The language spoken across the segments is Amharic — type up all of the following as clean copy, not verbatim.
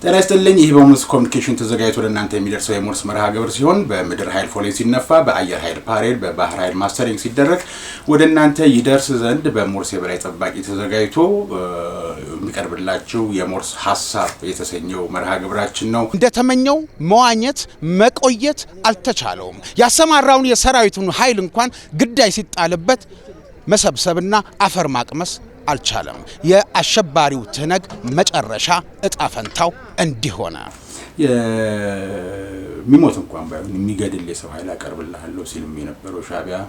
ጤና ይስጥልኝ። ይህ በሙስ ኮሙኒኬሽን ተዘጋጅቶ ለእናንተ የሚደርሰው የሞርስ መርሃ ግብር ሲሆን በምድር ኃይል ፎሌን ሲነፋ በአየር ኃይል ፓሬድ በባህር ኃይል ማስተሪንግ ሲደረግ ወደ እናንተ ይደርስ ዘንድ በሞርስ የበላይ ጠባቂ ተዘጋጅቶ የሚቀርብላችሁ የሞርስ ሐሳብ የተሰኘው መርሃ ግብራችን ነው። እንደተመኘው መዋኘት መቆየት አልተቻለውም። ያሰማራውን የሰራዊቱን ኃይል እንኳን ግዳይ ሲጣልበት መሰብሰብና አፈር ማቅመስ አልቻለም። የአሸባሪው ትነግ መጨረሻ እጣ ፈንታው እንዲሆነ የሚሞት እንኳን ባይሆን የሚገድል የሰው ኃይል አቀርብልሃለሁ ሲልም የነበረው ሻዕቢያ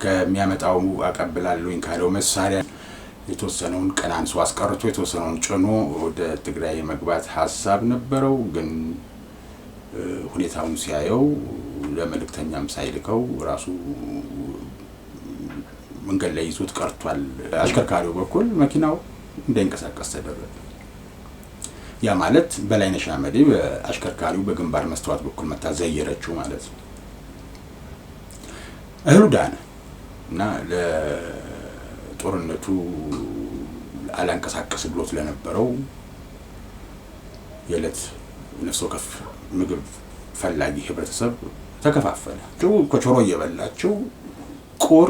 ከሚያመጣው አቀብላለሁኝ ካለው መሳሪያ የተወሰነውን ቀናንሶ አስቀርቶ የተወሰነውን ጭኖ ወደ ትግራይ መግባት ሐሳብ ነበረው። ግን ሁኔታውን ሲያየው ለመልእክተኛም ሳይልከው ራሱ መንገድ ላይ ይዞት ቀርቷል። አሽከርካሪው በኩል መኪናው እንዳይንቀሳቀስ ተደረገ። ያ ማለት በላይነሽ አመዴ በአሽከርካሪው በግንባር መስተዋት በኩል መታዘየረችው ማለት ነው። እህሉ ዳነ እና ለጦርነቱ አላንቀሳቀስ ብሎት ለነበረው የዕለት ነፍስ ወከፍ ምግብ ፈላጊ ህብረተሰብ ተከፋፈለ። ኮቾሮ እየበላችሁ ቁር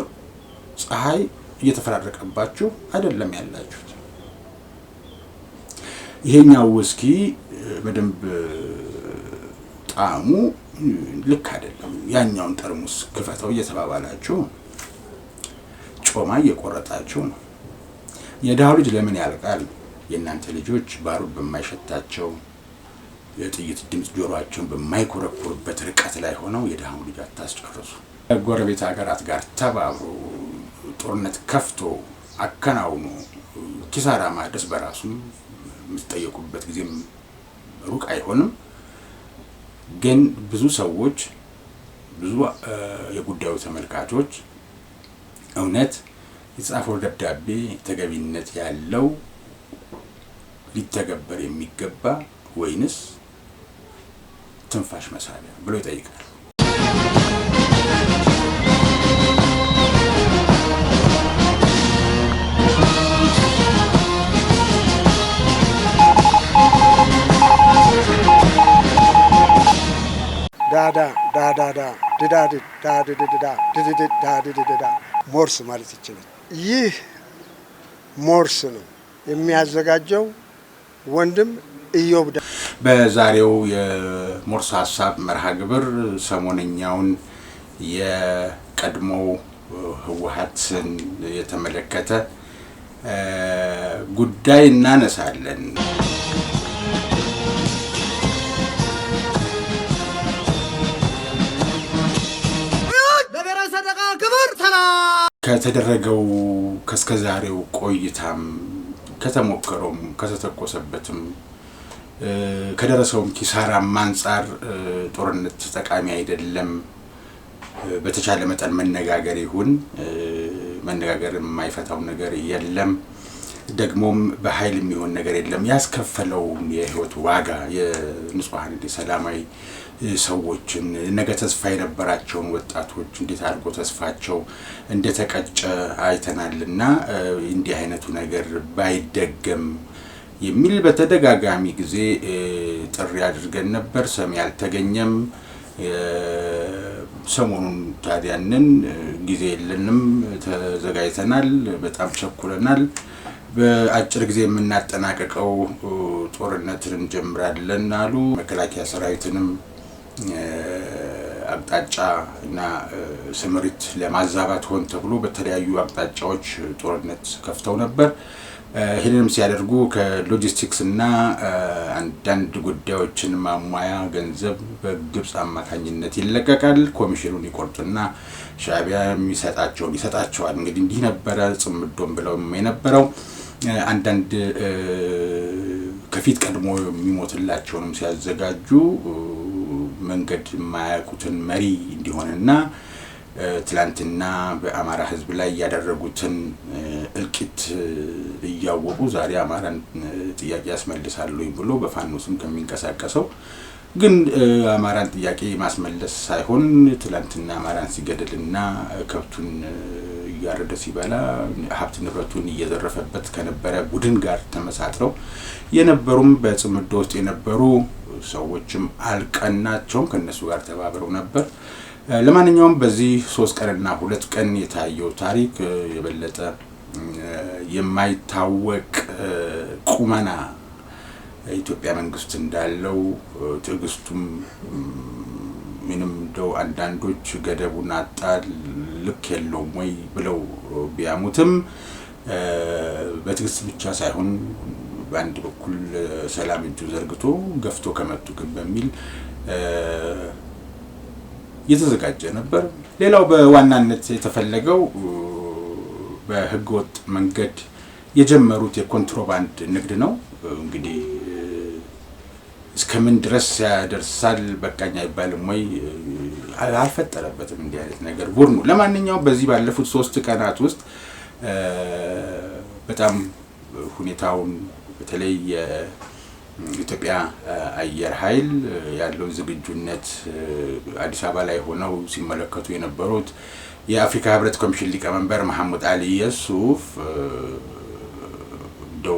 ፀሐይ እየተፈራረቀባችሁ አይደለም ያላችሁት። ይሄኛው ውስኪ በደንብ ጣዕሙ ልክ አይደለም፣ ያኛውን ጠርሙስ ክፈተው እየተባባላችሁ ጮማ እየቆረጣችሁ ነው። የድሃው ልጅ ለምን ያልቃል? የእናንተ ልጆች ባሩድ በማይሸታቸው የጥይት ድምፅ ጆሮአቸውን በማይኮረኩርበት ርቀት ላይ ሆነው የድሃው ልጅ አታስጨርሱ። ጎረቤት ሀገራት ጋር ተባብሮ ጦርነት ከፍቶ አከናውኖ ኪሳራ ማድረስ በራሱ የምትጠየቁበት ጊዜም ሩቅ አይሆንም። ግን ብዙ ሰዎች ብዙ የጉዳዩ ተመልካቾች እውነት የጻፈው ደብዳቤ ተገቢነት ያለው ሊተገበር የሚገባ ወይንስ ትንፋሽ መሳቢያ ብሎ ይጠይቃል። ሞርስ ማለት ይችላል። ይህ ሞርስ ነው የሚያዘጋጀው ወንድም ኢዮብ። በዛሬው የሞርስ ሐሳብ መርሃ ግብር ሰሞነኛውን የቀድሞ ህወሓትን የተመለከተ ጉዳይ እናነሳለን። ከተደረገው ከስከዛሬው ቆይታም ከተሞከረውም ከተተኮሰበትም ከደረሰውም ኪሳራም አንፃር ጦርነት ጠቃሚ አይደለም። በተቻለ መጠን መነጋገር ይሁን። መነጋገር የማይፈታው ነገር የለም። ደግሞም በኃይል የሚሆን ነገር የለም። ያስከፈለው የህይወት ዋጋ የንጹሃን ሰላማዊ ሰዎችን ነገ ተስፋ የነበራቸውን ወጣቶች እንዴት አድርጎ ተስፋቸው እንደተቀጨ አይተናልና እንዲህ አይነቱ ነገር ባይደገም የሚል በተደጋጋሚ ጊዜ ጥሪ አድርገን ነበር። ሰሚ አልተገኘም። ሰሞኑን ታዲያንን ጊዜ የለንም፣ ተዘጋጅተናል፣ በጣም ቸኩለናል። በአጭር ጊዜ የምናጠናቀቀው ጦርነትን እንጀምራለን አሉ። መከላከያ ሰራዊትንም አቅጣጫ እና ስምሪት ለማዛባት ሆን ተብሎ በተለያዩ አቅጣጫዎች ጦርነት ከፍተው ነበር። ይህንንም ሲያደርጉ ከሎጂስቲክስ እና አንዳንድ ጉዳዮችን ማሟያ ገንዘብ በግብጽ አማካኝነት ይለቀቃል። ኮሚሽኑን ይቆርጥና ሻዕቢያ የሚሰጣቸውን ይሰጣቸዋል። እንግዲህ እንዲህ ነበረ ጽምዶም ብለው የነበረው። አንዳንድ ከፊት ቀድሞ የሚሞትላቸውንም ሲያዘጋጁ መንገድ የማያውቁትን መሪ እንዲሆንና ትላንትና በአማራ ህዝብ ላይ ያደረጉትን እልቂት እያወቁ ዛሬ አማራን ጥያቄ ያስመልሳሉ ብሎ በፋኖስም ከሚንቀሳቀሰው ግን አማራን ጥያቄ ማስመለስ ሳይሆን ትላንትና አማራን ሲገደልና ከብቱን እያረደ ሲበላ ሀብት ንብረቱን እየዘረፈበት ከነበረ ቡድን ጋር ተመሳጥረው የነበሩም በጽምዶ ውስጥ የነበሩ ሰዎችም አልቀናቸውም ከነሱ ጋር ተባብረው ነበር። ለማንኛውም በዚህ 3 ቀንና 2 ቀን የታየው ታሪክ የበለጠ የማይታወቅ ቁመና ኢትዮጵያ መንግስት እንዳለው ትዕግስቱም ምንም እንደው አንዳንዶች ገደቡን አጣል ልክ የለውም ወይ ብለው ቢያሙትም በትዕግስት ብቻ ሳይሆን በአንድ በኩል ሰላም እጁ ዘርግቶ ገፍቶ ከመጡ ግን በሚል የተዘጋጀ ነበር። ሌላው በዋናነት የተፈለገው በህገወጥ መንገድ የጀመሩት የኮንትሮባንድ ንግድ ነው። እንግዲህ እስከምን ድረስ ያደርሳል በቃኝ አይባልም ወይ አልፈጠረበትም እንዲህ አይነት ነገር ቡድኑ። ለማንኛውም በዚህ ባለፉት 3 ቀናት ውስጥ በጣም ሁኔታውን በተለይ የኢትዮጵያ አየር ኃይል ያለው ዝግጁነት አዲስ አበባ ላይ ሆነው ሲመለከቱ የነበሩት የአፍሪካ ህብረት ኮሚሽን ሊቀመንበር መሐመድ አሊ የሱፍ ዶ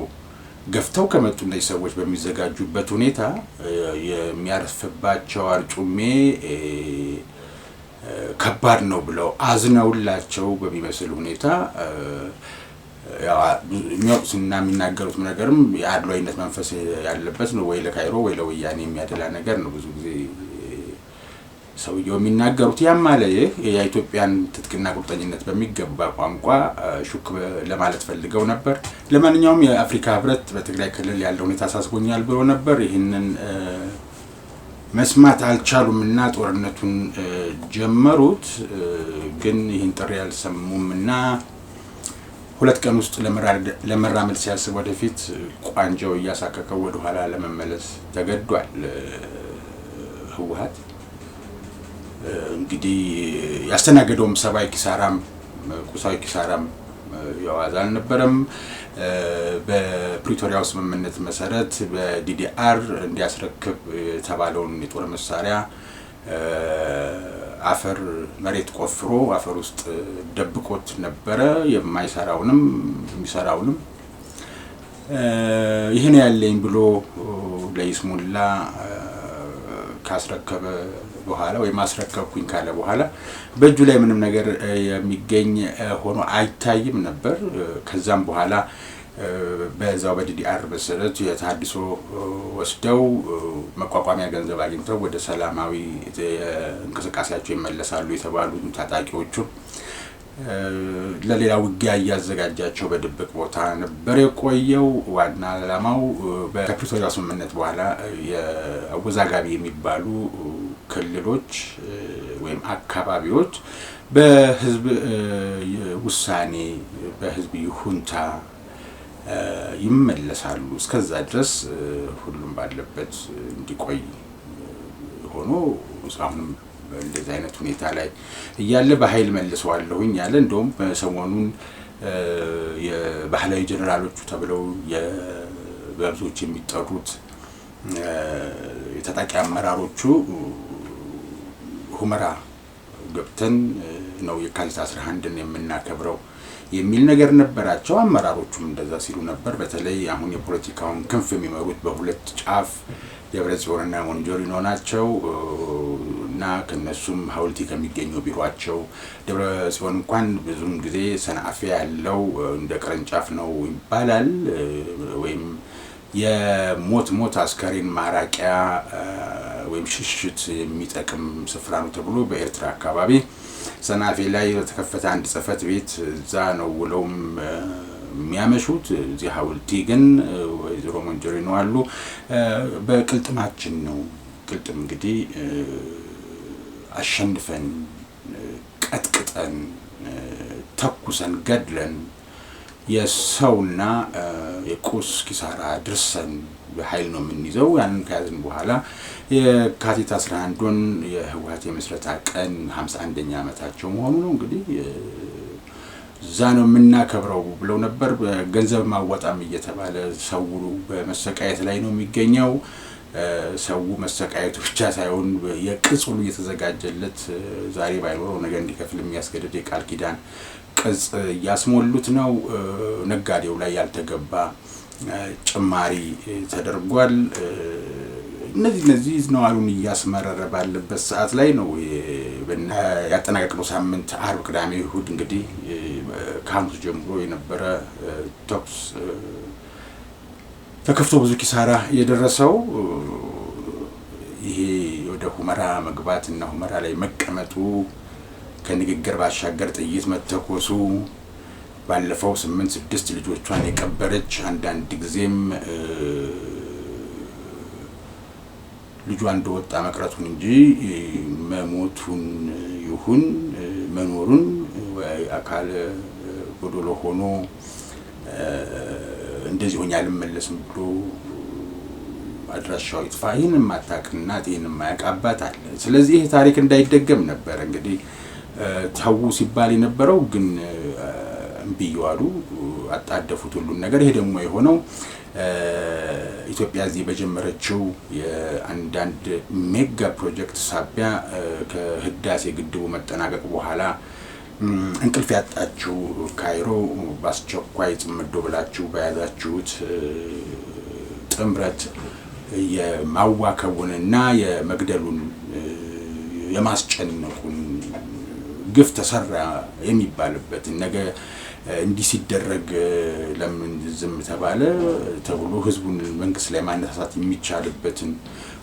ገፍተው ከመጡ እነዚህ ሰዎች በሚዘጋጁበት ሁኔታ የሚያርፍባቸው አርጩሜ ከባድ ነው ብለው አዝነውላቸው በሚመስል ሁኔታ የሚወቅሱና የሚናገሩት ነገርም የአድሏዊነት መንፈስ ያለበት ነው። ወይ ለካይሮ ወይ ለወያኔ የሚያደላ ነገር ነው ብዙ ጊዜ ሰውየው የሚናገሩት። ያም ማለት የኢትዮጵያን ትጥቅና ቁርጠኝነት በሚገባ ቋንቋ ሹክ ለማለት ፈልገው ነበር። ለማንኛውም የአፍሪካ ህብረት በትግራይ ክልል ያለው ሁኔታ አሳስቦኛል ብሎ ነበር። ይህንን መስማት አልቻሉምና ጦርነቱን ጀመሩት። ግን ይህን ጥሪ አልሰሙምና 2 ቀን ውስጥ ለመራመድ ሲያስብ ወደፊት ቋንጃው እያሳከከው ወደ ኋላ ለመመለስ ተገዷል። ህወሓት እንግዲህ ያስተናገደውም ሰብአዊ ኪሳራም ቁሳዊ ኪሳራም ያዋዝ አልነበረም። በፕሪቶሪያው ስምምነት መሰረት በዲዲአር እንዲያስረክብ የተባለውን የጦር መሳሪያ አፈር መሬት ቆፍሮ አፈር ውስጥ ደብቆት ነበረ። የማይሰራውንም የሚሰራውንም ይሄን ያለኝ ብሎ ለይስሙላ ካስረከበ በኋላ ወይ ማስረከብኩኝ ካለ በኋላ በእጁ ላይ ምንም ነገር የሚገኝ ሆኖ አይታይም ነበር። ከዛም በኋላ በዛው በዲዲአር መሰረት የታድሶ ወስደው መቋቋሚያ ገንዘብ አግኝተው ወደ ሰላማዊ እንቅስቃሴያቸው ይመለሳሉ የተባሉ ታጣቂዎቹ ለሌላ ውጊያ እያዘጋጃቸው በድብቅ ቦታ ነበር የቆየው። ዋና ዓላማው በፕሪቶሪያው ስምምነት በኋላ የአወዛጋቢ የሚባሉ ክልሎች ወይም አካባቢዎች በህዝብ ውሳኔ በህዝብ ይሁንታ ይመለሳሉ። እስከዛ ድረስ ሁሉም ባለበት እንዲቆይ ሆኖ አሁንም እንደዚህ አይነት ሁኔታ ላይ እያለ በኃይል መልሰዋለሁኝ ያለ እንደውም ሰሞኑን የባህላዊ ጀነራሎቹ ተብለው የበብዞች የሚጠሩት የታጣቂ አመራሮቹ ሁመራ ገብተን ነው የካቲት 11ን የምናከብረው የሚል ነገር ነበራቸው። አመራሮቹም እንደዛ ሲሉ ነበር። በተለይ አሁን የፖለቲካውን ክንፍ የሚመሩት በሁለት ጫፍ ደብረጽዮንና ሞንጆሪኖ ናቸው እና ከነሱም ሐውልቲ ከሚገኘው ቢሮአቸው ደብረጽዮን እንኳን ብዙም ጊዜ ሰናፌ ያለው እንደ ቅርንጫፍ ነው ይባላል ወይም የሞት አስከሬን ማራቂያ ወይም ሽሽት የሚጠቅም ስፍራ ነው ተብሎ በኤርትራ አካባቢ ሰናፌ ላይ የተከፈተ አንድ ጽፈት ቤት እዛ ነው ውለውም የሚያመሹት። እዚህ ሐውልቲ ግን ወይዘሮ ሞንጆሪኖ አሉ። በቅልጥማችን ነው። ቅልጥም እንግዲህ አሸንፈን ቀጥቅጠን ተኩሰን ገድለን የሰውና የቁስ ኪሳራ ድርሰን በኃይል ነው የምንይዘው። ያንን ከያዝን በኋላ የካቲት 11ን የህወሓት የመስረታ ቀን 51ኛ ዓመታቸው መሆኑ ነው። እንግዲህ እዛ ነው የምናከብረው ብለው ነበር። ገንዘብ ማወጣም እየተባለ ሰው በመሰቃየት ላይ ነው የሚገኘው። ሰው መሰቃየቱ ብቻ ሳይሆን የቅጽ ሁሉ እየተዘጋጀለት ዛሬ ባይኖረው ነገ እንዲከፍል የሚያስገድድ የቃል ኪዳን ቅጽ እያስሞሉት ነው። ነጋዴው ላይ ያልተገባ ጭማሪ ተደርጓል። እነዚህ ነዋሪውን እያስመረረ ባለበት ሰዓት ላይ ነው ያጠናቀቅነው ሳምንት አርብ፣ ቅዳሜ፣ እሁድ እንግዲህ ከሐሙስ ጀምሮ የነበረ ተኩስ ተከፍቶ ብዙ ኪሳራ የደረሰው ይሄ ወደ ሁመራ መግባትና ሁመራ ላይ መቀመጡ ከንግግር ባሻገር ጥይት መተኮሱ ባለፈው 8 ልጆቿን የቀበረች አንዳንድ ጊዜም ልጇ እንደወጣ መቅረቱን እንጂ መሞቱን ይሁን መኖሩን ወይ አካል ጎዶሎ ሆኖ እንደዚህ ሆኛ ልመለስም ብሎ አድራሻው ይጥፋ ይሄንን ማታቅና ይሄንን ማያቃባት አለ። ስለዚህ ይሄ ታሪክ እንዳይደገም ነበር እንግዲህ ታው ሲባል የነበረው ግን እምቢዋሉ አጣደፉት ሁሉን ነገር። ይሄ ደግሞ የሆነው ኢትዮጵያ እዚህ በጀመረችው የአንዳንድ ሜጋ ፕሮጀክት ሳቢያ ከህዳሴ ግድቡ መጠናቀቅ በኋላ እንቅልፍ ያጣችሁ ካይሮ ባስቸኳይ ጽምዶ ብላችሁ በያዛችሁት ጥምረት የማዋከቡንና የመግደሉን የማስጨነቁን ግፍ ተሰራ የሚባልበት ነገ እንዲህ ሲደረግ ለምን ዝም ተባለ ተብሎ ህዝቡን መንግስት ላይ ማነሳሳት የሚቻልበትን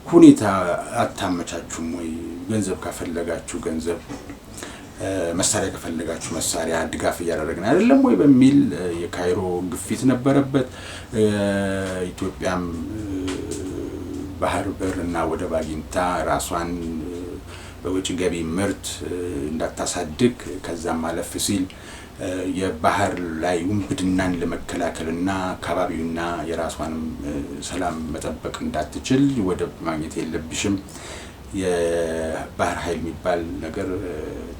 ሁኔታ አታመቻቹም ወይ? ገንዘብ ከፈለጋችሁ ገንዘብ፣ መሳሪያ ከፈለጋችሁ መሳሪያ ድጋፍ እያደረግን አይደለም ወይ በሚል የካይሮ ግፊት ነበረበት። ኢትዮጵያም ባህር በርና ወደብ አግኝታ ራሷን በውጭ ገቢ ምርት እንዳታሳድግ ከዛም ማለፍ ሲል የባህር ላይ ውንብድናን ለመከላከልና አካባቢውና የራሷንም ሰላም መጠበቅ እንዳትችል ወደብ ማግኘት የለብሽም የባህር ኃይል የሚባል ነገር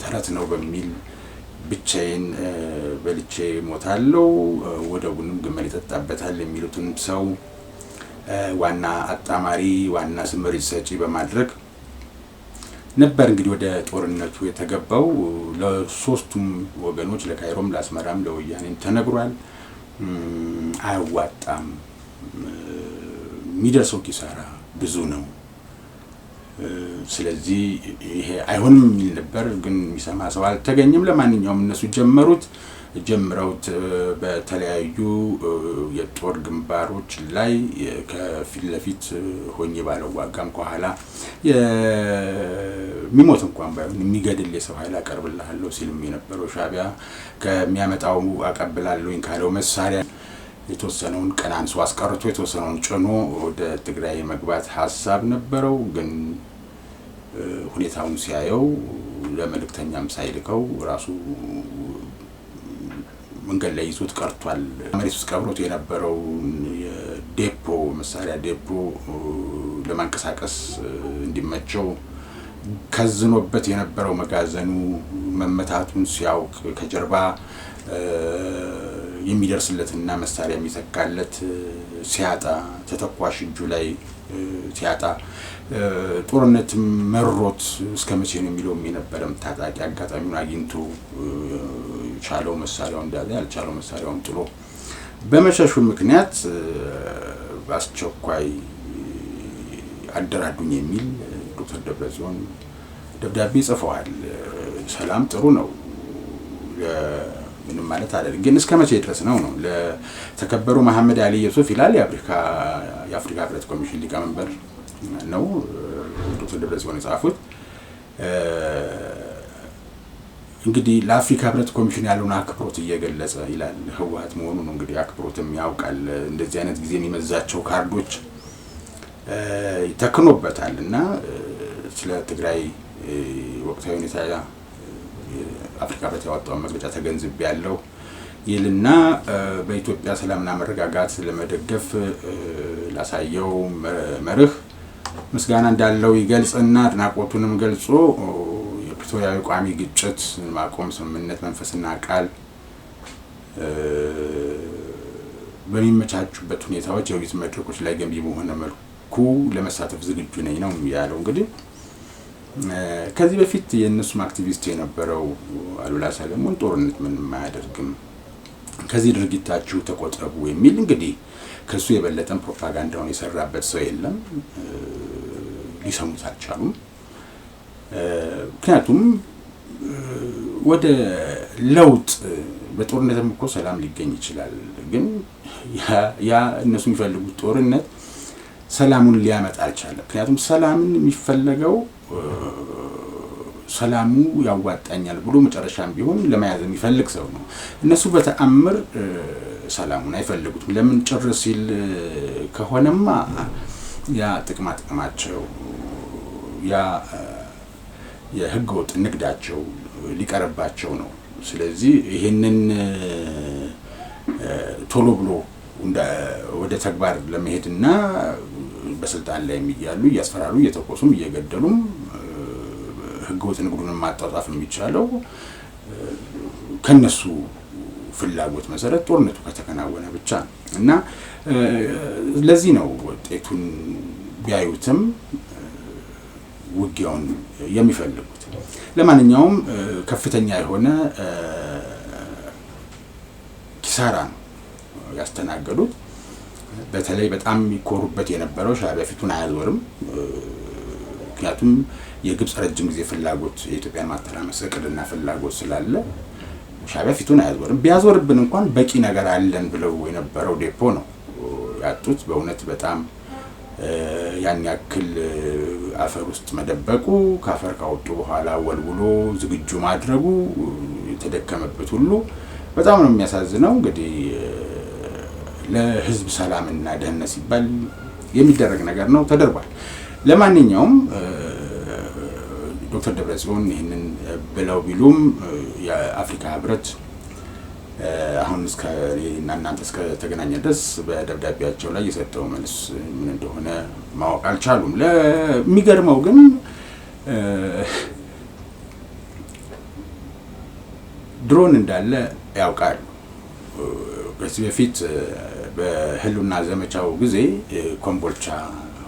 ተረት ነው በሚል ብቻዬን በልቼ ሞታለሁ ወደቡንም ግመል ይጠጣበታል የሚሉትን ሰው ዋና አጣማሪ ዋና ስምሪት ሰጪ በማድረግ ነበር እንግዲህ ወደ ጦርነቱ የተገባው። ለሶስቱም ወገኖች ለካይሮም ለአስመራም ለወያኔም ተነግሯል። አያዋጣም፣ የሚደርሰው ኪሳራ ብዙ ነው። ስለዚህ ይሄ አይሆንም የሚል ነበር፣ ግን የሚሰማ ሰው አልተገኘም። ለማንኛውም እነሱ ጀምረውት በተለያዩ የጦር ግንባሮች ላይ ከፊት ለፊት ሆኜ ባለው ዋጋም ከኋላ የሚሞት እንኳን ባይሆን የሚገድል የሰው ኃይል አቀርብልሃለሁ ሲልም የነበረው ሻዕቢያ ከሚያመጣው አቀብላለሁኝ ካለው መሳሪያ የተወሰነውን ቀናንሶ አስቀርቶ የተወሰነውን ጭኖ ወደ ትግራይ መግባት ሐሳብ ነበረው። ግን ሁኔታውን ሲያየው ለመልእክተኛም ሳይልከው ራሱ መንገድ ላይ ይዞት ቀርቷል። መሬት ውስጥ ቀብሮት የነበረው የዴፖ መሳሪያ ዴፖ ለማንቀሳቀስ እንዲመቸው ከዝኖበት የነበረው መጋዘኑ መመታቱን ሲያውቅ ከጀርባ የሚደርስለትና መሳሪያ የሚተካለት ሲያጣ ተተኳሽ እጁ ላይ ሲያጣ ጦርነት መሮት እስከመቼ ነው የሚለው የነበረም ታጣቂ አጋጣሚውን አግኝቶ ቻለው መሳሪያው እንዳለ ያልቻለው መሳሪያውን ጥሎ በመሸሹ ምክንያት በአስቸኳይ አደራዱኝ የሚል ዶክተር ደብረጽዮን ደብዳቤ ጽፈዋል። ሰላም ጥሩ ነው ምንም ማለት አይደለም፣ ግን እስከመቼ ድረስ ነው ለተከበሩ መሐመድ አሊ ዩሱፍ ይላል የአፍሪካ ህብረት ኮሚሽን ሊቀመንበር ነው ዶክተር ደብረጽዮን የጻፉት። እንግዲህ ለአፍሪካ ህብረት ኮሚሽን ያለውን አክብሮት እየገለጸ ይላል። ህወሓት መሆኑ ነው እንግዲህ አክብሮትም ያውቃል። እንደዚህ አይነት ጊዜ የሚመዛቸው ካርዶች ተክኖበታልና ስለ ትግራይ ወቅታዊ ሁኔታ አፍሪካ ህብረት ያወጣው መግለጫ ተገንዝብ ያለው ይልና በኢትዮጵያ ሰላምና መረጋጋት ለመደገፍ ላሳየው መርህ ምስጋና እንዳለው ይገልጽና አድናቆቱንም ገልጾ የፕሪቶሪያዊ ቋሚ ግጭት ማቆም ስምምነት መንፈስና ቃል በሚመቻቹበት ሁኔታዎች የውይይት መድረኮች ላይ ገንቢ በሆነ መልኩ መልኩ ለመሳተፍ ዝግጁ ነኝ ነው ያለው። እንግዲህ ከዚህ በፊት የእነሱም አክቲቪስት የነበረው አሉላ ሰለሞን ጦርነት ምንም አያደርግም፣ ከዚህ ድርጊታችሁ ተቆጠቡ የሚል እንግዲህ ከሱ የበለጠን ፕሮፓጋንዳውን የሰራበት ሰው የለም። ሊሰሙት አልቻሉም። ምክንያቱም ወደ ለውጥ በጦርነትም እኮ ሰላም ሊገኝ ይችላል፣ ግን ያ እነሱ የሚፈልጉት ጦርነት ሰላሙን ሊያመጣ አልቻለም። ምክንያቱም ሰላምን የሚፈለገው ሰላሙ ያዋጣኛል ብሎ መጨረሻም ቢሆን ለመያዝ የሚፈልግ ሰው ነው። እነሱ በተአምር ሰላሙን አይፈልጉትም። ለምን ጭር ሲል ከሆነማ ያ ጥቅማቸው ያ የህገወጥ ንግዳቸው ሊቀርባቸው ነው። ስለዚህ ይሄንን ቶሎ ብሎ ወደ ተግባር ለመሄድና በስልጣን ላይ የሚያሉ እያስፈራሩ እየተቆሱም እየገደሉም ህገወጥ ንግዱን ማጣጣፍ የሚቻለው ከነሱ ፍላጎት መሰረት ጦርነቱ ከተከናወነ ብቻ እና ለዚህ ነው ውጤቱን ቢያዩትም ውጊያውን የሚፈልጉት። ለማንኛውም ከፍተኛ የሆነ ኪሳራ ነው ያስተናገዱት። በተለይ በጣም የሚኮሩበት የነበረው ሻዕቢያ ፊቱን አያዞርም። ምክንያቱም የግብጽ ረጅም ጊዜ ፍላጎት የኢትዮጵያን ማተራመስ እቅድና ፍላጎት ስላለ ሻዕቢያ ፊቱን አያዞርም። ቢያዞርብን እንኳን በቂ ነገር አለን ብለው የነበረው ዴፖ ነው ያጡት። በእውነት በጣም ያን ያክል አፈር ውስጥ መደበቁ፣ ከአፈር ካወጡ በኋላ ወልውሎ ዝግጁ ማድረጉ የተደከመበት ሁሉ በጣም ነው የሚያሳዝነው። እንግዲህ ለህዝብ ሰላምና ደህንነት ሲባል የሚደረግ ነገር ነው፣ ተደርጓል። ለማንኛውም ዶክተር ደብረጽዮን ይህንን ብለው ቢሉም የአፍሪካ ህብረት አሁን እናንተ እስከ ተገናኘ ድረስ በደብዳቤያቸው ላይ የሰጠው መልስ ምን እንደሆነ ማወቅ አልቻሉም። ለሚገርመው ግን ድሮን እንዳለ ያውቃሉ። ከዚህ በፊት በህልውና ዘመቻው ጊዜ ኮምቦልቻ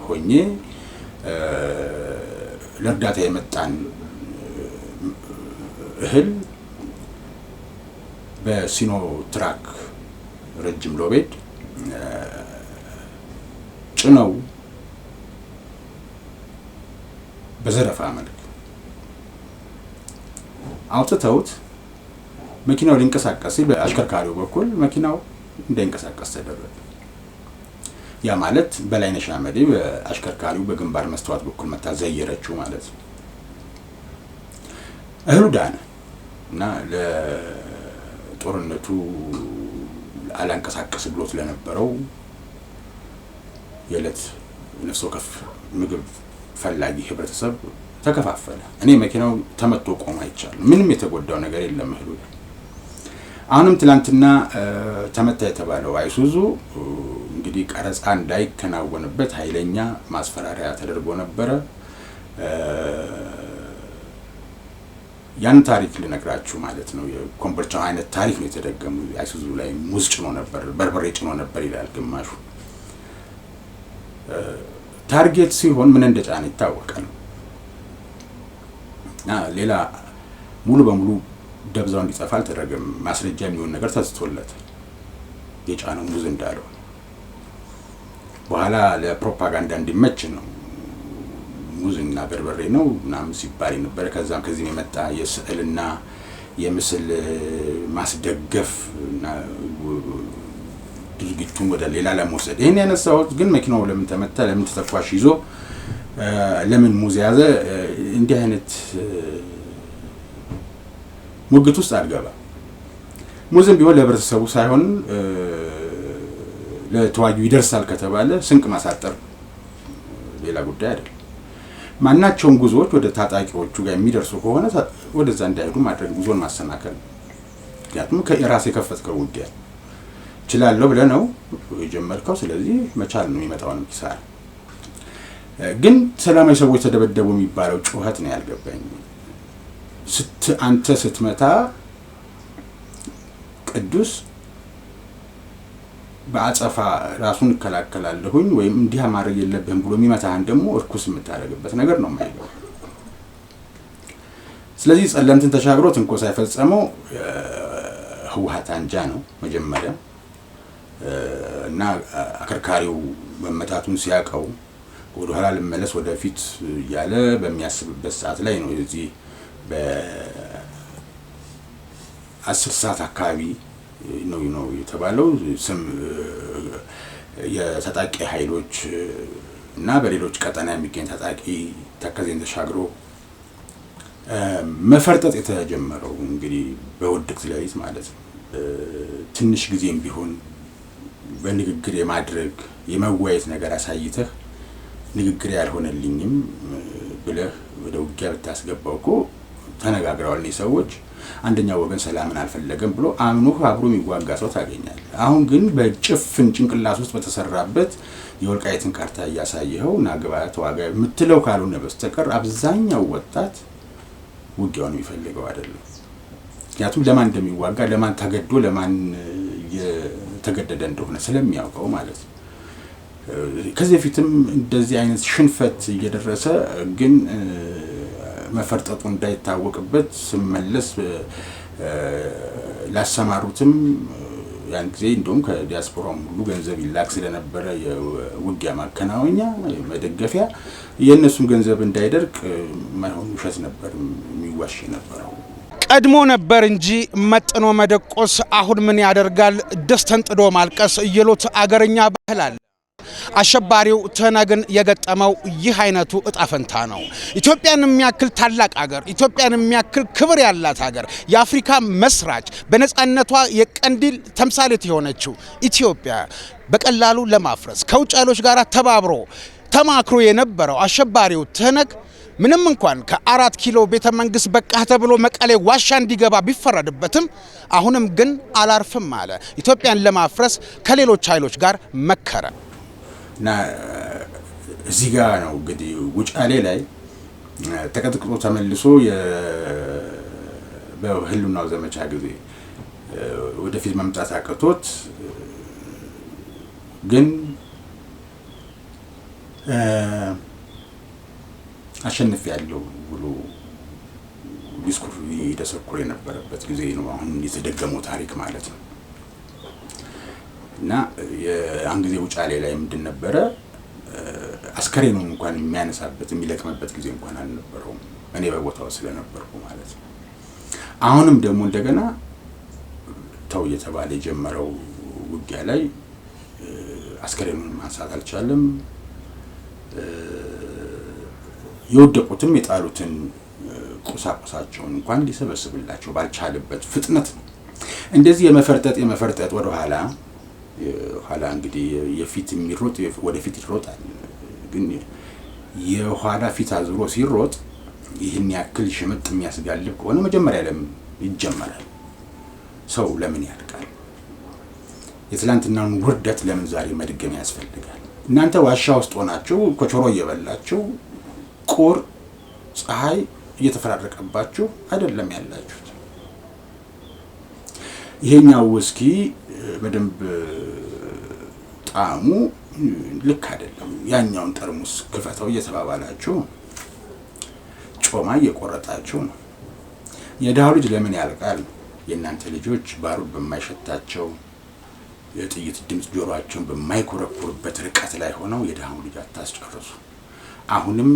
ሆኜ ለእርዳታ የመጣን እህል በሲኖ ትራክ ረጅም ሎቤድ ጭነው በዘረፋ መልክ አውጥተውት መኪናው ሊንቀሳቀስ በአሽከርካሪው በኩል መኪናው እንዳይንቀሳቀስ ተደረገ። ያ ማለት በላይነሽ አመዴ በአሽከርካሪው በግንባር መስተዋት በኩል መታ ዘየረችው ማለት ነው። እህሉ ዳነ እና ለጦርነቱ አላንቀሳቀስ ብሎት ለነበረው የዕለት ነፍስ ወከፍ ምግብ ፈላጊ ህብረተሰብ ተከፋፈለ። እኔ መኪናው ተመቶ ቆሞ አይቻልም። ምንም የተጎዳው ነገር የለም እህሉ። አሁንም ትላንትና ተመታ የተባለው አይሱዙ እንግዲህ ቀረጻ እንዳይከናወንበት ኃይለኛ ማስፈራሪያ ተደርጎ ነበረ። ያን ታሪክ ልነግራችሁ ማለት ነው። የኮምቦልቻው አይነት ታሪክ ነው የተደገሙ። አይሱዙ ላይ ሙዝ ጭኖ ነበር፣ በርበሬ ጭኖ ነበር ይላል ግማሹ። ታርጌት ሲሆን ምን እንደጫነ ይታወቃል። ሌላ ሙሉ በሙሉ ደብዛው እንዲጠፋ አልተደረገም። ማስረጃ የሚሆን ነገር ተስቶለት የጫነው ሙዝ እንዳለው በኋላ ለፕሮፓጋንዳ እንዲመች ነው ሙዝና በርበሬ ነው ምናምን ሲባል ነበር። ከዛም ከዚህም የመጣ የስዕልና የምስል ማስደገፍ እና ድርጊቱን ወደ ሌላ ለመውሰድ ይሄን ያነሳሁት ግን መኪናው ለምን ተመታ፣ ለምን ተተኳሽ ይዞ ለምን ሙዝ ያዘ፣ እንዲህ አይነት ሙግት ውስጥ አልገባ። ሙዝም ቢሆን ለህብረተሰቡ ሳይሆን ለተዋጊው ይደርሳል ከተባለ ስንቅ ማሳጠር ሌላ ጉዳይ አይደለም። ማናቸውም ጉዞዎች ወደ ታጣቂዎቹ ጋር የሚደርሱ ከሆነ ወደዛ እንዳይሄዱ ማድረግ፣ ጉዞን ማሰናከል። ምክንያቱም ከራስ የከፈትከው ውጊያ እችላለሁ ብለህ ነው የጀመርከው። ስለዚህ መቻል ነው የሚመጣውን ኪሳራ። ግን ሰላማዊ ሰዎች ተደበደቡ የሚባለው ጩኸት ነው ያልገባኝ። አንተ ስትመታ ቅዱስ በአጸፋ ራሱን ይከላከላለሁኝ ወይም እንዲህ ማድረግ የለብህም ብሎ የሚመታህን ደግሞ እርኩስ የምታደርግበት ነገር ነው የማይገባው። ስለዚህ ጸለምትን ተሻግሮ ትንኮሳ የፈጸመው ህወሓት አንጃ ነው መጀመሪያ እና አከርካሪው መመታቱን ሲያቀው ወደ ኋላ ልመለስ ወደፊት ያለ በሚያስብበት ሰዓት ላይ ነው እዚህ በ10 ሰዓት አካባቢ ነው የተባለው ስም የታጣቂ ኃይሎች እና በሌሎች ቀጠና የሚገኝ ታጣቂ ተከዜን ተሻግሮ መፈርጠጥ የተጀመረው እንግዲህ በውድቅት ሌሊት ማለት ነው። ትንሽ ጊዜም ቢሆን በንግግር የማድረግ የመወያየት ነገር አሳይተህ ንግግር ያልሆነልኝም ብለህ ወደ ውጊያ ብታስገባው እኮ ተነጋግረዋል እነዚህ ሰዎች። አንደኛው ወገን ሰላምን አልፈለገም ብሎ አምኖ አብሮ የሚዋጋ ሰው ታገኛለህ። አሁን ግን በጭፍን ጭንቅላት ውስጥ በተሰራበት የወልቃይትን ካርታ እያሳየኸው ናግባ ተዋጋ የምትለው ካልሆነ በስተቀር አብዛኛው ወጣት ውጊያውን የሚፈልገው አይደለም። ምክንያቱም ለማን እንደሚዋጋ ለማን ተገዶ ለማን የተገደደ እንደሆነ ስለሚያውቀው ማለት ነው። ከዚህ በፊትም እንደዚህ አይነት ሽንፈት እየደረሰ ግን መፈርጠጡ እንዳይታወቅበት ስመለስ ላሰማሩትም ያን ጊዜ እንደውም ከዲያስፖራም ሁሉ ገንዘብ ይላክ ስለነበረ የውጊያ ማከናወኛ መደገፊያ የነሱም ገንዘብ እንዳይደርቅ ማይሆን ውሸት ነበር የሚዋሽ ነበረው። ቀድሞ ነበር እንጂ መጥኖ መደቆስ አሁን ምን ያደርጋል ደስተን ጥዶ ማልቀስ እየሉት አገርኛ ባህል አለ። አሸባሪው ትህነግን የገጠመው ይህ አይነቱ እጣ ፈንታ ነው። ኢትዮጵያን የሚያክል ታላቅ ሀገር፣ ኢትዮጵያን የሚያክል ክብር ያላት ሀገር፣ የአፍሪካ መስራች በነጻነቷ የቀንዲል ተምሳሌት የሆነችው ኢትዮጵያ በቀላሉ ለማፍረስ ከውጭ ኃይሎች ጋር ተባብሮ ተማክሮ የነበረው አሸባሪው ትህነግ ምንም እንኳን ከ4 ኪሎ ቤተ መንግስት በቃ ተብሎ መቀሌ ዋሻ እንዲገባ ቢፈረድበትም አሁንም ግን አላርፍም አለ። ኢትዮጵያን ለማፍረስ ከሌሎች ኃይሎች ጋር መከረ። እና እዚህ ጋር ነው እንግዲህ ውጫሌ ላይ ተቀጥቅጦ ተመልሶ በህልውናው ዘመቻ ጊዜ ወደፊት መምጣት አቅቶት ግን አሸንፍ ያለው ብሎ ዲስኩር ይደሰኩር የነበረበት ጊዜ ነው። አሁን የተደገመው ታሪክ ማለት ነው። እና ያን ጊዜ ውጫሌ ላይ ምንድን ነበረ አስከሬኑን እንኳን የሚያነሳበት የሚለቅምበት ጊዜ እንኳን አልነበረውም። እኔ በቦታው ስለነበርኩ ማለት ነው። አሁንም ደግሞ እንደገና ተው እየተባለ የጀመረው ውጊያ ላይ አስከሬኑን ማንሳት አልቻለም። የወደቁትም የጣሉትን ቁሳቁሳቸውን እንኳን ሊሰበስብላቸው ባልቻለበት ፍጥነት ነው እንደዚህ የመፈርጠጥ ወደ ኋላ እንግዲህ የፊት የሚሮጥ ወደፊት ይሮጣል። ግን የኋላ ፊት አዝሮ ሲሮጥ ይህን ያክል ሽምጥ የሚያስጋልብ ከሆነ መጀመሪያ ለምን ይጀመራል? ሰው ለምን ያልቃል? የትላንትናውን ውርደት ለምን ዛሬ መድገም ያስፈልጋል? እናንተ ዋሻ ውስጥ ሆናችሁ ኮቾሮ እየበላችሁ ቁር ፀሐይ እየተፈራረቀባችሁ አይደለም ያላችሁት። ይሄኛው ውስኪ በደንብ ጣዕሙ ልክ አይደለም። ያኛውን ጠርሙስ ክፈተው እየተባባላችሁ ጮማ እየቆረጣችሁ ነው። የድሃው ልጅ ለምን ያልቃል? የእናንተ ልጆች ባሩድ በማይሸታቸው የጥይት ድምፅ ጆሮአቸውን በማይኮረኩርበት ርቀት ላይ ሆነው የድሃው ልጅ አታስጨርሱ። አሁንም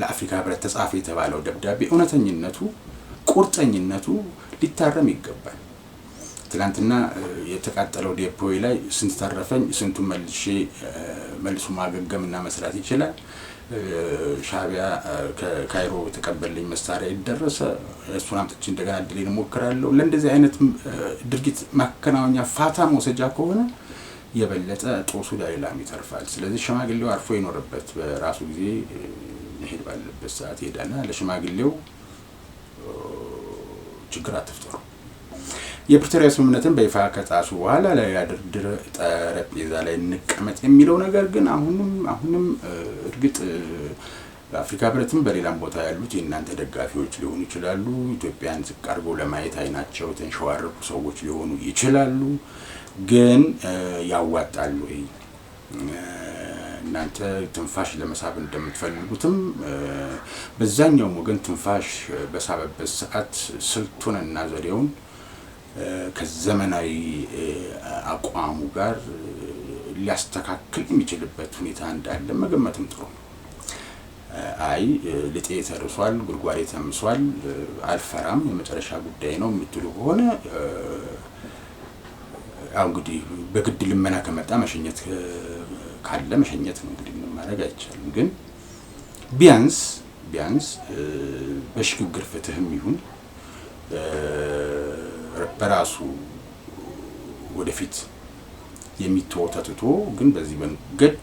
ለአፍሪካ ህብረት ተጻፈ የተባለው ደብዳቤ እውነተኝነቱ ቁርጠኝነቱ ሊታረም ይገባል። ትላንትና የተቃጠለው ዴፖይ ላይ ስንት ተረፈኝ ስንቱን መልሶ ማገገምና መስራት ይችላል። ሻቢያ ከካይሮ ተቀበለኝ መሳሪያ ይደረሰ እሱን አምጥቼ እንደገና ድሌን ሞክራለሁ። ለእንደዚህ አይነት ድርጊት ማከናወኛ ፋታ መውሰጃ ከሆነ የበለጠ ጦሱ ዳይላም ይተርፋል። ስለዚህ ሽማግሌው አርፎ ይኖርበት በራሱ ጊዜ መሄድ ባለበት ሰዓት ይሄዳልና ለሽማግሌው ችግር አትፍጠሩ። የፕሪቶሪያ ስምምነትን በይፋ ከጣሱ በኋላ ለድርድር ጠረጴዛ ላይ እንቀመጥ የሚለው ነገር ግን አሁንም እርግጥ በአፍሪካ ህብረትም በሌላም ቦታ ያሉት የእናንተ ደጋፊዎች ሊሆኑ ይችላሉ። ኢትዮጵያን ዝቅ አድርገው ለማየት አይናቸው ተንሸዋረቁ ሰዎች ሊሆኑ ይችላሉ። ግን ያዋጣሉ ወይ? እናንተ ትንፋሽ ለመሳብ እንደምትፈልጉትም በዛኛው ወገን ትንፋሽ በሳበበት ሰዓት ስልቱንና ዘዴውን ከዘመናዊ አቋሙ ጋር ሊያስተካክል የሚችልበት ሁኔታ እንዳለ መገመትም ጥሩ ነው። አይ ልጤ ተርሷል፣ ጉድጓዴ ተምሷል፣ አልፈራም የመጨረሻ ጉዳይ ነው የምትሉ ከሆነ አው እንግዲህ በግድ ልመና ከመጣ መሸኘት ካለ መሸኘት ነው። እንግዲህ ምን ማድረግ አይቻልም። ግን ቢያንስ በሽግግር ፍትህም ይሁን በራሱ ወደፊት የሚተወተትቶ ግን በዚህ መንገድ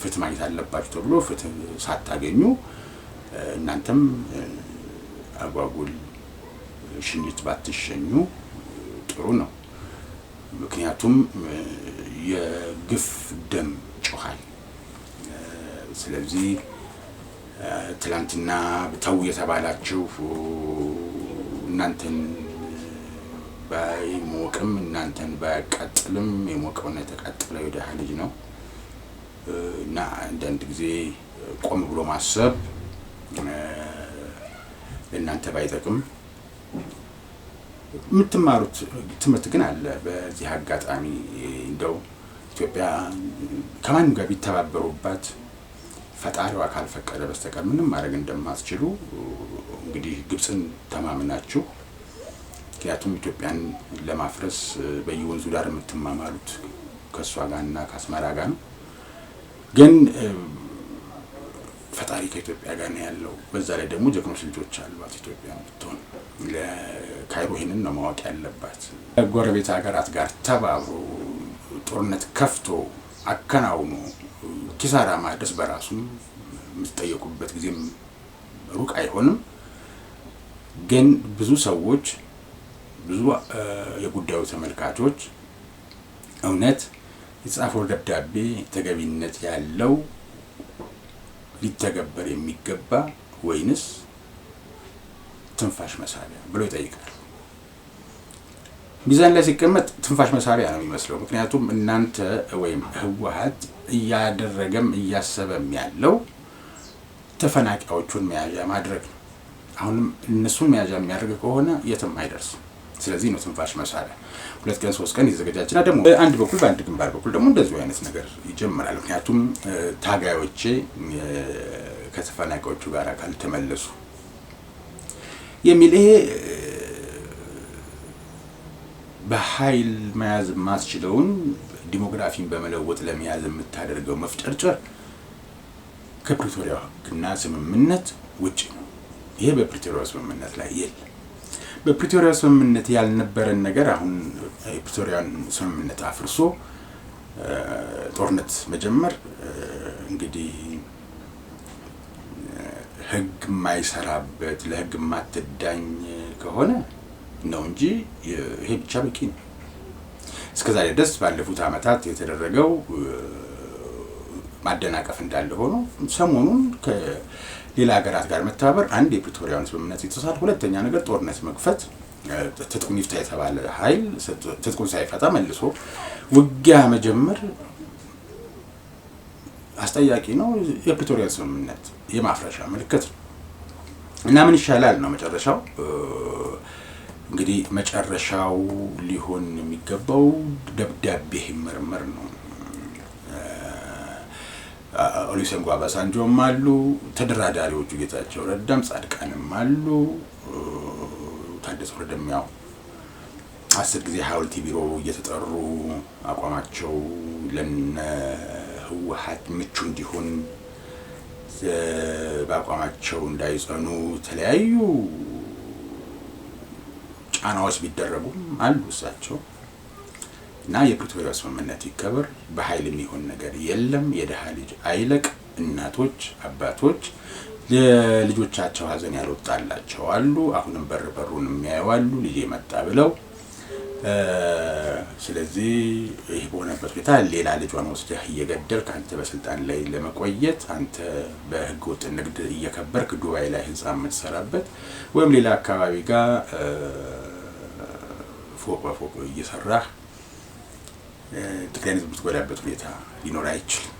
ፍትህ ማግኘት አለባችሁ ተብሎ ፍትህ ሳታገኙ እናንተም አጓጉል ሽኝት ባትሸኙ ጥሩ ነው። ምክንያቱም የግፍ ደም ጮኻል። ስለዚህ ትላንትና ተው የተባላችሁ እናንተን ባይሞቅም እናንተን ባያቃጥልም የሞቀውና የተቃጠለው የደሃ ልጅ ነው እና አንዳንድ ጊዜ ቆም ብሎ ማሰብ እናንተ ባይጠቅም የምትማሩት ትምህርት ግን አለ። በዚህ አጋጣሚ እንደው ኢትዮጵያ ከማንም ጋር ቢተባበሩባት ፈጣሪዋ ካልፈቀደ በስተቀር ምንም ማድረግ እንደማትችሉ እንግዲህ ግብፅን ተማምናችሁ ምክንያቱም ኢትዮጵያን ለማፍረስ በየወንዙ ዳር የምትማማሉት ከሷ ጋርና ከአስመራ ጋር ነው። ግን ፈጣሪ ከኢትዮጵያ ጋር ነው ያለው። በዛ ላይ ደግሞ ጀግኖች ልጆች አሏት ኢትዮጵያ ብትሆን። ለካይሮ ይሄንን ነው ማወቅ ያለባት። ጎረቤት ሀገራት ጋር ተባብሮ ጦርነት ከፍቶ አከናውኖ ኪሳራ ማድረስ በራሱ የምትጠየቁበት ጊዜም ሩቅ አይሆንም። ግን ብዙ ሰዎች ብዙ የጉዳዩ ተመልካቾች እውነት የጻፈው ደብዳቤ ተገቢነት ያለው ሊተገበር የሚገባ ወይንስ ትንፋሽ መሳቢያ ብሎ ይጠይቃል። ሚዛን ላይ ሲቀመጥ ትንፋሽ መሳቢያ ነው የሚመስለው። ምክንያቱም እናንተ ወይም ህወሓት እያደረገም እያሰበም ያለው ተፈናቃዮቹን መያዣ ማድረግ ነው። አሁንም እነሱን መያዣ የሚያደርግ ከሆነ የትም አይደርስም። ስለዚህ ነው ትንፋሽ መሳቢያ። 2 ቀን 3 ቀን ይዘጋጃልና ደግሞ አንድ በኩል በአንድ ግንባር በኩል ደግሞ እንደዚህ አይነት ነገር ይጀምራል። ምክንያቱም ታጋዮቼ ከተፈናቃዮቹ ጋር ካልተመለሱ የሚል ይሄ በኃይል መያዝ ማስችለውን ዲሞግራፊን በመለወጥ ለመያዝ የምታደርገው መፍጨርጨር ከፕሪቶሪያ ሕግና ስምምነት ውጪ ነው። ይሄ በፕሪቶሪያ ስምምነት ላይ የለም። በፕሪቶሪያ ስምምነት ያልነበረን ነገር አሁን የፕሪቶሪያን ስምምነት አፍርሶ ጦርነት መጀመር እንግዲህ ህግ የማይሰራበት ለህግ የማትዳኝ ከሆነ ነው እንጂ ይሄ ብቻ በቂ ነው። እስከዛሬ ድረስ ባለፉት ዓመታት የተደረገው ማደናቀፍ እንዳለ ሆኖ ሰሞኑን ከሌላ ሀገራት ጋር መተባበር አንድ የፕሪቶሪያን ስምምነት ይተሳል። ሁለተኛ ነገር ጦርነት መክፈት ትጥቁን ይፍታ የተባለ ኃይል ትጥቁን ሳይፈታ መልሶ ውጊያ መጀመር አስጠያቂ ነው። የፕሪቶሪያ ስምምነት የማፍረሻ ምልክት ነው እና ምን ይሻላል ነው መጨረሻው። እንግዲህ መጨረሻው ሊሆን የሚገባው ደብዳቤ ይመርመር ነው። ኦሉሴጉን ኦባሳንጆም አሉ፣ ተደራዳሪዎቹ ጌታቸው ረዳም ጻድቃንም አሉ። ታደሰ ወረደም ያው 10 ጊዜ ሐውልቲ ቢሮ እየተጠሩ አቋማቸው ለነ ህወሓት ምቹ እንዲሆን በአቋማቸው እንዳይጸኑ ተለያዩ ጫናዎች ቢደረጉም አሉ እሳቸው እና የፕሪቶሪያ ስምምነት ይከበር። በኃይል የሚሆን ነገር የለም። የደሃ ልጅ አይለቅ። እናቶች አባቶች ለልጆቻቸው ሀዘን ያልወጣላቸው አሉ። አሁንም በሩን የሚያዩ አሉ። ልጅ መጣ ብለው ስለዚህ ይሄ በሆነበት ሁኔታ ሌላ ልጇን ወስደህ እየገደልክ አንተ በስልጣን ላይ ለመቆየት አንተ በህገ ወጥ ንግድ እየከበርክ ዱባይ ላይ ህንጻ የምትሰራበት ወይም ሌላ አካባቢ ጋር ፎቅ በፎቅ እየሰራህ ትክክለኛ የምትጎዳበት ሁኔታ ሊኖር አይችልም።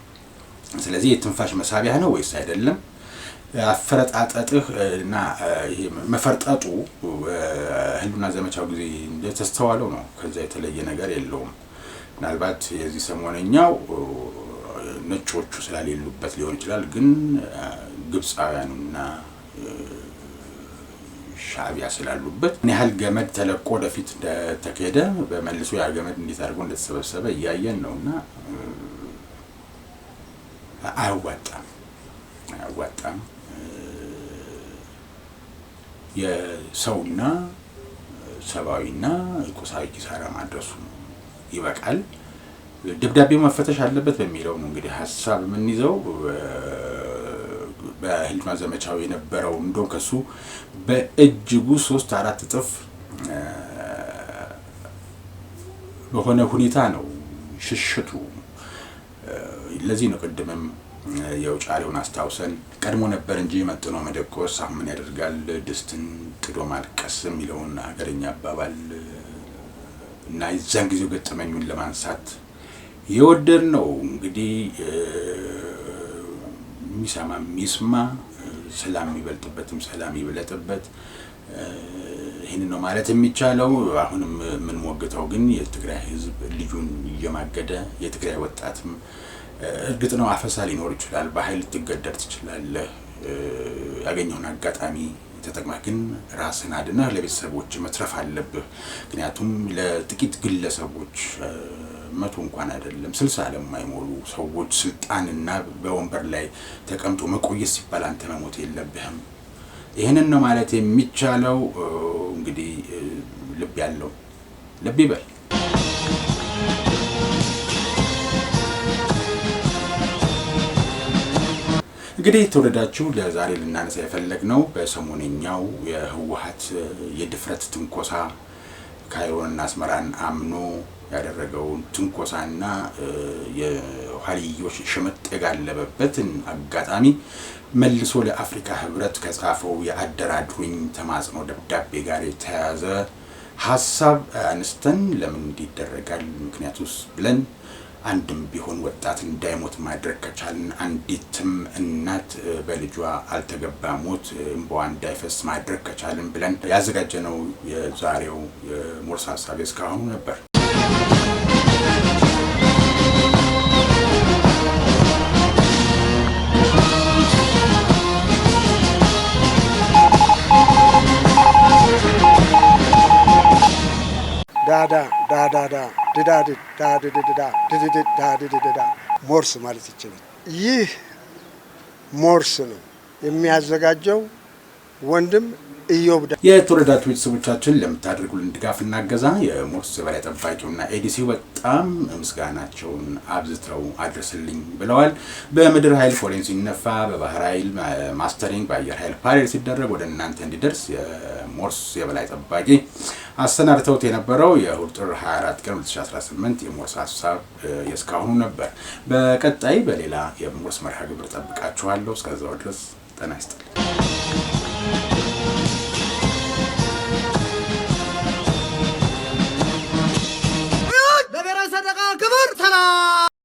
ስለዚህ የትንፋሽ መሳቢያ ነው ወይስ አይደለም? አፈረጣጠጥህ እና ይሄ መፈርጠጡ ህልውና ዘመቻው ጊዜ እንደተስተዋለው ነው። ከዛ የተለየ ነገር የለውም። ምናልባት የዚህ ሰሞነኛው ነጮቹ ስላሌሉበት ሊሆን ይችላል። ግን ግብፃውያኑና ሻዕቢያ ስላሉበት ምን ያህል ገመድ ተለቆ ወደፊት እንደተከደ በመልሶ ያ ገመድ እንዴት አድርጎ እንደተሰበሰበ እያየን ነውና አያዋጣም። የሰውና ሰብአዊና ቁሳዊ ኪሳራ ማድረሱ ይበቃል። ደብዳቤው መፈተሽ አለበት በሚለው ነው እንግዲህ ሐሳብ የምንይዘው። በህልውና ዘመቻው የነበረው እንደው ከሱ በእጅጉ 3-4 እጥፍ በሆነ ሁኔታ ነው ሽሽቱ። ለዚህ ነው ቀደምም የውጫሌውን አስታውሰን ቀድሞ ነበር እንጂ መጥኖ መደቆስ አሁን ምን ያደርጋል ድስትን ጥዶ ማልቀስ የሚለውን ሀገረኛ አባባል እና የዛን ጊዜው ገጠመኙን ለማንሳት የወደድ ነው። እንግዲህ የሚሰማ የሚስማ ሰላም የሚበልጥበትም ሰላም ይበለጥበት ይሄንን ነው ማለት የሚቻለው። አሁንም የምንሞግተው ግን የትግራይ ህዝብ ልጁን እየማገደ የትግራይ ወጣትም እርግጥ ነው አፈሳ ሊኖር ይችላል፣ በኃይል ትገደድ ትችላለህ። ያገኘውን አጋጣሚ ተጠቅመህ ግን ራስን አድነህ ለቤተሰቦች መትረፍ አለብህ። ምክንያቱም ለጥቂት ግለሰቦች 100 እንኳን አይደለም 60 ለማይሞሉ ሰዎች ስልጣንና በወንበር ላይ ተቀምጦ መቆየት ሲባል አንተ መሞት የለብህም። ይሄንን ነው ማለት የሚቻለው። እንግዲህ ልብ ያለው ልብ ይበል። እንግዲህ ተወደዳችሁ ለዛሬ ልናነሳ የፈለግነው በሰሞነኛው የህወሓት የድፍረት ትንኮሳ ካይሮንና አስመራን አምኖ ያደረገው ትንኮሳና የኋልዮሽ ሽምጥ የጋለበበትን አጋጣሚ መልሶ ለአፍሪካ ህብረት ከጻፈው የአደራድሩኝ ተማጽኖ ደብዳቤ ጋር የተያያዘ ሐሳብ አንስተን ለምን እንዲደረጋል ምክንያቱስ ብለን አንድም ቢሆን ወጣት እንዳይሞት ማድረግ ከቻልን አንዲትም እናት በልጇ አልተገባ ሞት እንባዋ እንዳይፈስ ማድረግ ከቻልን ብለን ያዘጋጀነው የዛሬው የሞርስ ሐሳብ እስካሁኑ ነበር። ሞርስ ማለት ይችላል። ይህ ሞርስ ነው የሚያዘጋጀው ወንድም ኢዮብ። የተወደዳችሁ ቤተሰቦቻችን ለምታደርጉልን ድጋፍና እገዛ የሞርስ በላይ ጠባቂውና ኤዲሲው በጣም ምስጋናቸውን አብዝተው አድርስልኝ ብለዋል። በምድር ኃይል ፎሬን ሲነፋ፣ በባህር ኃይል ማስተሪንግ፣ በአየር ኃይል ፓሬድ ሲደረግ ወደ እናንተ እንዲደርስ የሞርስ የበላይ ጠባቂ አሰናድተውት የነበረው የእሁድ ጥር 24 ቀን 2018 የሞርስ ሐሳብ የስካሁኑ ነበር። በቀጣይ በሌላ የሞርስ መርሃ ግብር ጠብቃችኋለሁ። እስከዛው ድረስ ጤና ይስጥልኝ።